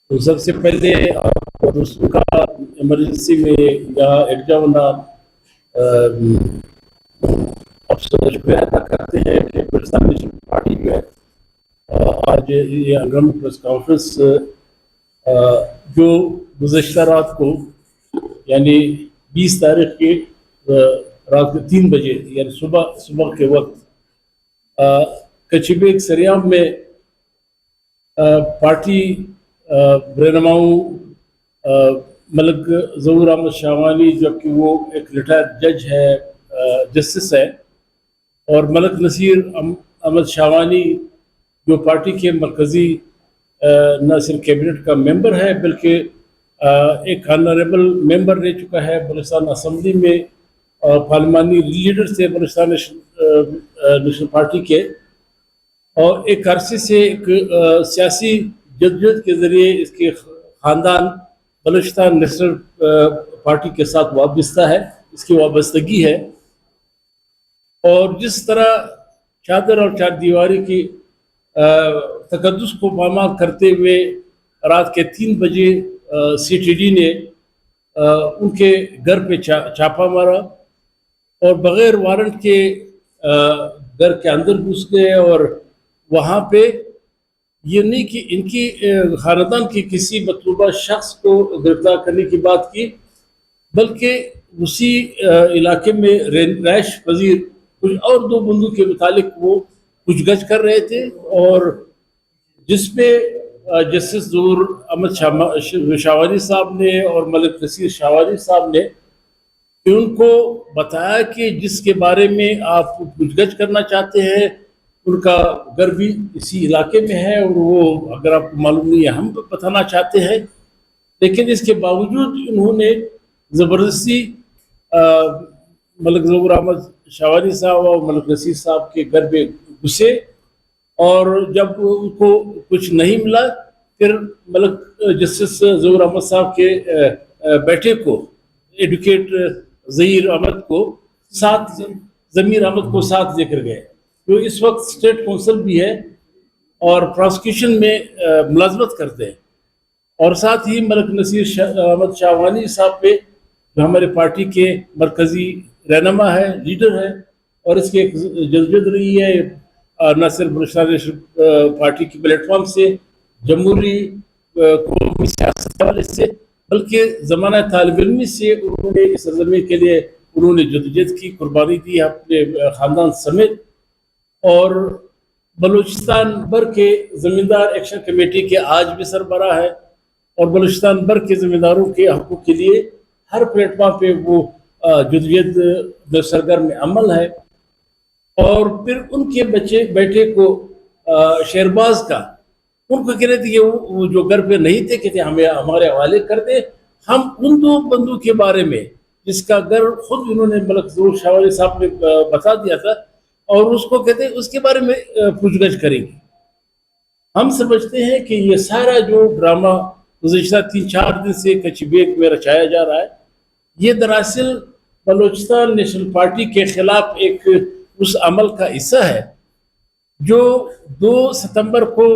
तो सबसे पहले दोस्तों का इमरजेंसी में या एग्जाम अफसर शुक्रिया अदा करते हैं कि बलूचिस्तान नेशनल पार्टी जो है आज ये अंगम प्रेस कॉन्फ्रेंस जो गुज़श्ता रात को यानी 20 तारीख की रात के 3 बजे यानी सुबह के वक्त कचीबेग सरियाम में पार्टी रहनुमाओं मलिक ज़हूर अहमद शाहवानी, जबकि वो एक रिटायर्ड जज है, जस्टिस है, और मलिक नसीर अहमद शाहवानी जो पार्टी के मरकज़ी न सिर्फ कैबिनेट का मेंबर है बल्कि एक ऑनरेबल मेंबर रह चुका है बलूचिस्तान असम्बली में, पार्लिमानी लीडर थे बलूचिस्तान नेशनल पार्टी के, और एक अरसे से एक सियासी जद्दोजहद के ज़रिए इसके ख़ानदान बलूचिस्तान नेशनल पार्टी के साथ वाबस्ता है, इसकी वाबस्तगी है। और जिस तरह चादर और चार दीवारी की तकद्दुस को पामाल करते हुए रात के 3 बजे CTD ने उनके घर पे छापा मारा और बग़ैर वारंट के घर के अंदर घुस गए, और वहाँ पे ये नहीं कि इनकी ख़ानदान के किसी मतलूबा शख्स को गिरफ्तार करने की बात की, बल्कि उसी इलाके में रहायश पजीर कुछ और 2 बंदूक के मुतालिक वो पूछगछ कर रहे थे, और जिसमें जस्टिस ज़हूर अहमद शाहवानी साहब ने और मलिक नसीर शाहवानी साहब ने उनको बताया कि जिसके बारे में आप पूछगछ करना चाहते हैं उनका घर भी इसी इलाके में है, और वो अगर आपको मालूम नहीं है हम बताना चाहते हैं। लेकिन इसके बावजूद उन्होंने ज़बरदस्ती मलिक ज़हूर अहमद शाहवानी साहब और मलिक नसीर साहब के घर में घुसे, और जब उनको कुछ नहीं मिला फिर मलिक जस्टिस ज़हूर अहमद साहब के बेटे को एडवोकेट ज़हीर अहमद को ज़मीर अहमद को साथ लेकर गए, जो इस वक्त स्टेट काउंसिल भी है और प्रोसिक्यूशन में मुलाजमत करते हैं, और साथ ही मलिक नसीर अहमद शाहवानी साहब पे जो हमारे पार्टी के मरकज़ी रहनुमा है, लीडर है, और इसकी एक जद्दोजहद रही है न सिर्फ बलूचिस्तान नेशनल पार्टी की प्लेटफॉर्म से, जमहूरी कौमी सियासत वाले से, बल्कि ज़माना तालिब इल्मी से उन्होंने इस सरज़मीन के लिए उन्होंने जद्दोजहद की, कुर्बानी दी अपने ख़ानदान समेत। और बलूचिस्तान भर के ज़मींदार एक्शन कमेटी के आज भी सरबराह है, और बलूचिस्तान भर के ज़मींदारों के हक़ों के लिए हर प्लेटफॉर्म पे वो जद्दोजहद में सरगर्म अमल है। और फिर उनके बेटे को शहरबाज का उनको कह रहे थे कि वो जो घर पे नहीं थे कहते हमें हमारे हवाले कर दे, हम उन 2 बंदों के बारे में जिसका घर खुद उन्होंने मलिक ज़हूर शाहवानी साहब ने बता दिया था, और उसको कहते हैं उसके बारे में पूछगछ करेंगे। हम समझते हैं कि ये सारा जो ड्रामा गुज़श्ता 3-4 दिन से कचीबेग में रचाया जा रहा है, ये दरअसल बलूचिस्तान नेशनल पार्टी के खिलाफ एक उस अमल का हिस्सा है जो 2 सितंबर को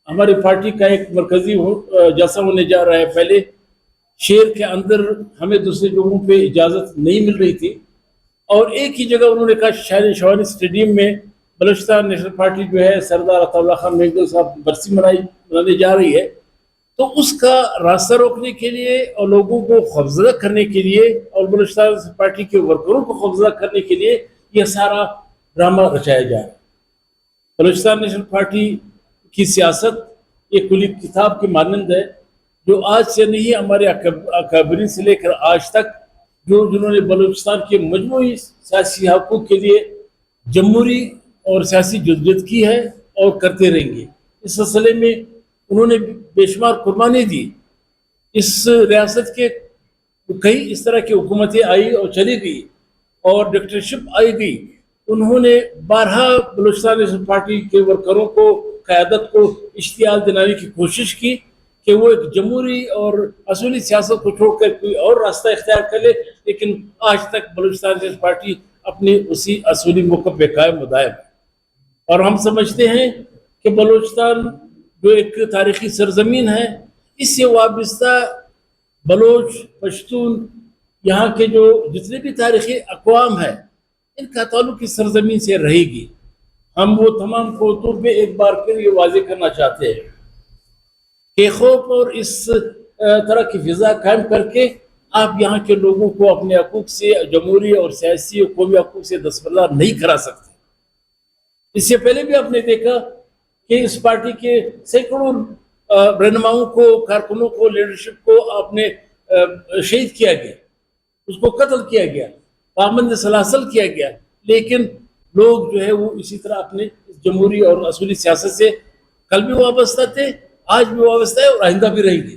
हमारी पार्टी का एक मरकज़ी जलसा होने जा रहा है। पहले शहर के अंदर हमें दूसरे जगहों पे इजाज़त नहीं मिल रही थी, और एक ही जगह उन्होंने कहा शाहवानी स्टेडियम में बलूचिस्तान नेशनल पार्टी जो है सरदार अताउल्लाह खान महंगल साहब बरसी मनाने जा रही है, तो उसका रास्ता रोकने के लिए और लोगों को खौफजदा करने के लिए और बलूचिस्तान पार्टी के वर्करों को खौफजदा करने के लिए यह सारा ड्रामा रचाया जा रहा है। बलूचिस्तान नेशनल पार्टी की सियासत एक खुली किताब की मानंद है, जो आज से नहीं हमारे अकाबरीन से लेकर आज तक जिन्होंने बलूचिस्तान के मजमूई सियासी हक़ों के लिए जमहूरी और सियासी जद्दोजहद की है और करते रहेंगे। इस सिलसिले में उन्होंने बेशुमार कुर्बानी दी। इस रियासत के कई इस तरह की हुकूमतें आई और चली गई और डिक्टेटरशिप आई गई, उन्होंने 12 बलूचिस्तान नेशनल पार्टी के वर्करों को, क़यादत को इश्तियाल दिलाने की कोशिश की कि वो एक जमहूरी और असूली सियासत को छोड़कर कोई और रास्ता इख्तियार कर ले, लेकिन आज तक बलूचिस्तान नेशनल पार्टी अपने उसी असूली मौक़िफ़ पे कायम व दायम है। और हम समझते हैं कि बलूचिस्तान जो एक तारीख़ी सरजमीन है, اس سے وابستہ بلوچ، پشتون، یہاں کے جو جتنے بھی تاریخی اقوام ہیں ان کا تعلق اس سرزمین سے رہے گی. ہم وہ تمام خطوط میں ایک بار پھر یہ واضح کرنا چاہتے ہیں کہ خوف اور اس طرح کی فضا قائم کر کے آپ یہاں کے لوگوں کو اپنے حقوق سے، جمہوری اور سیاسی اور قومی حقوق سے دستبردار نہیں کرا سکتے. اس سے پہلے بھی آپ نے دیکھا کہ اس پارٹی کے سینکڑوں رہنماؤں کو، کارکنوں کو، لیڈرشپ کو آپ نے شہید کیا گیا، اس کو قتل کیا گیا، پابند سلاسل کیا گیا، لیکن لوگ جو ہے وہ اسی طرح اپنے جمہوری اور اصولی سیاست سے کل بھی وابستہ تھے، آج بھی وابستہ ہے اور آئندہ بھی رہیں گے.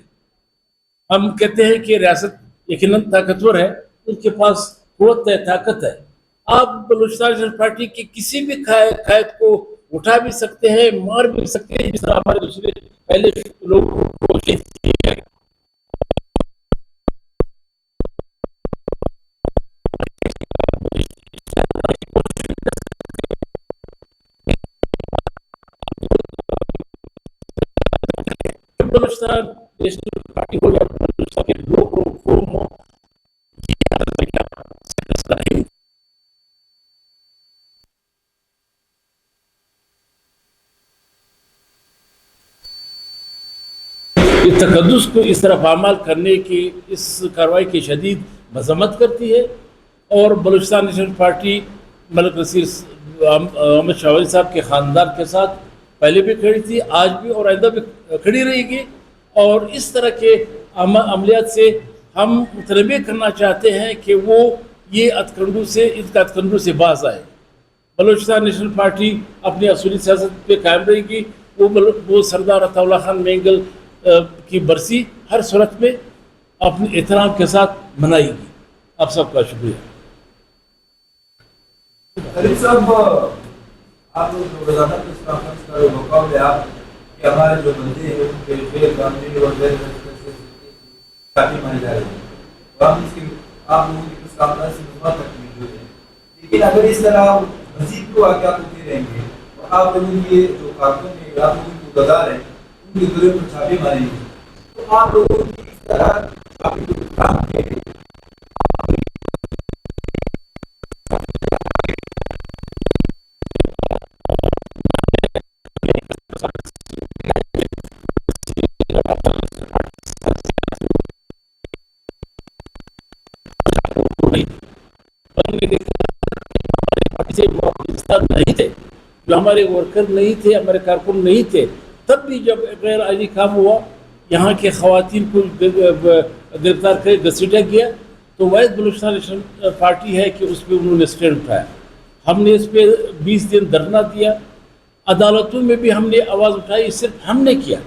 ہم کہتے ہیں کہ ریاست یقیناً طاقتور ہے، ان کے پاس قوت ہے، طاقت ہے. آپ بلوچستان نیشنل پارٹی کے کسی بھی قائد کو اٹھا بھی سکتے ہیں، مار بھی سکتے ہیں، جس طرح ہمارے دوسرے پہلے لوگوں کو شہید کیا گیا. بلوچستان نیشنل پارٹی ہو یا بلوچستان کے لوگ ہو، قوم ہو، تقدس کو اس طرح پامال کرنے کی اس کارروائی کی شدید مذمت کرتی ہے. اور بلوچستان نیشنل پارٹی ملک نصیر احمد شاہ ولی صاحب کے خاندان کے ساتھ پہلے بھی کھڑی تھی، آج بھی اور آئندہ بھی کھڑی رہے گی. اور اس طرح کے عملیات سے ہم مطالبہ کرنا چاہتے ہیں کہ وہ یہ ان کا ہتھکنڈوں سے باز آئے. بلوچستان نیشنل پارٹی اپنی اصولی سیاست پہ قائم رہے گی. وہ سردار عطا اللہ خان مینگل کی برسی ہر صورت میں اپنے احترام کے ساتھ منائے گی. آپ سب کا شکریہ. خلیل صاحب، آپ روزانہ پریس کانفرنس کا موقع ہے آپ کہ ہمارے جو بندے ہیں ان کے غیر قانونی اور غیر کافی مانے جا رہے ہیں، آپ لوگوں کی پریس کانفرنس سے بہت تکلیف ہوئی ہے. لیکن اگر اس طرح مزید کو آگے آپ ہوتے رہیں گے اور آپ لوگوں کے جو کارکن ہیں، آپ لوگوں کے گدار ہیں، ان کے گرے پر چھاپے ماریں گے، تو آپ لوگوں کی اس طرح چھاپے کو کام کے نہیں تھے، جو ہمارے ورکر نہیں تھے، ہمارے کارکن نہیں تھے، تب بھی جب غیر آئینی کام ہوا، یہاں کے خواتین کو گرفتار کر گھسیٹا گیا، تو واحد بلوچستان نیشنل پارٹی ہے کہ اس پہ انہوں نے اسٹینڈ اٹھایا. ہم نے اس پہ 20 دن دھرنا دیا. عدالتوں میں بھی ہم نے آواز اٹھائی. صرف ہم نے کیا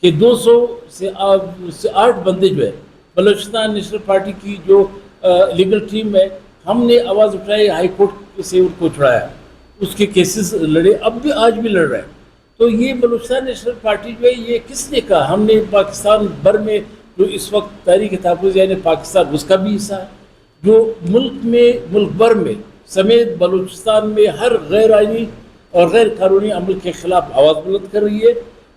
کہ 200 سے 8 بندے جو ہے بلوچستان نیشنل پارٹی کی جو لیگل ٹیم ہے، ہم نے آواز اٹھائی، ہائی کورٹ سے ان کو چھڑایا، اس کے کیسز لڑے، اب بھی آج بھی لڑ رہے ہیں. تو یہ بلوچستان نیشنل پارٹی جو ہے یہ کس نے کہا؟ ہم نے پاکستان بھر میں جو اس وقت تحریک تحفظ یعنی پاکستان، اس کا بھی حصہ ہے، جو ملک بھر میں سمیت بلوچستان میں ہر غیر آئینی اور غیر قانونی عمل کے خلاف آواز بلند کر رہی ہے،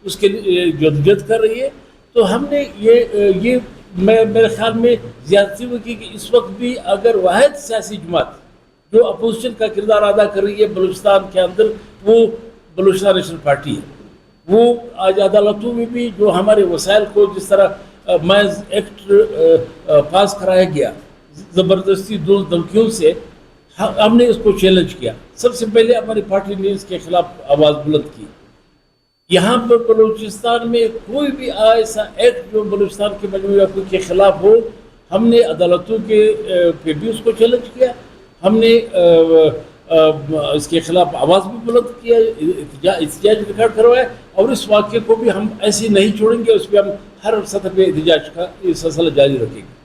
اس کے لیے جدوجہد کر رہی ہے. تو ہم نے یہ میرے خیال میں زیادتی ہوئی کہ اس وقت بھی اگر واحد سیاسی جماعت جو اپوزیشن کا کردار ادا کر رہی ہے بلوچستان کے اندر، وہ بلوچستان نیشنل پارٹی ہے. وہ آج عدالتوں میں بھی جو ہمارے وسائل کو جس طرح محض ایکٹ پاس کرایا گیا زبردستی دھمکیوں سے، ہم نے اس کو چیلنج کیا. سب سے پہلے ہماری پارٹی نے اس کے خلاف آواز بلند کی. یہاں پر بلوچستان میں کوئی بھی ایسا ایکٹ جو بلوچستان کے مجموعی حقوق کے خلاف ہو، ہم نے عدالتوں کے پہ بھی اس کو چیلنج کیا. ہم نے اس کے خلاف آواز بھی بلند کیا، احتجاج ریکارڈ کروایا، اور اس واقعے کو بھی ہم ایسے نہیں چھوڑیں گے. اس پہ ہم ہر سطح پہ احتجاج کا سلسلہ جاری رکھیں گے.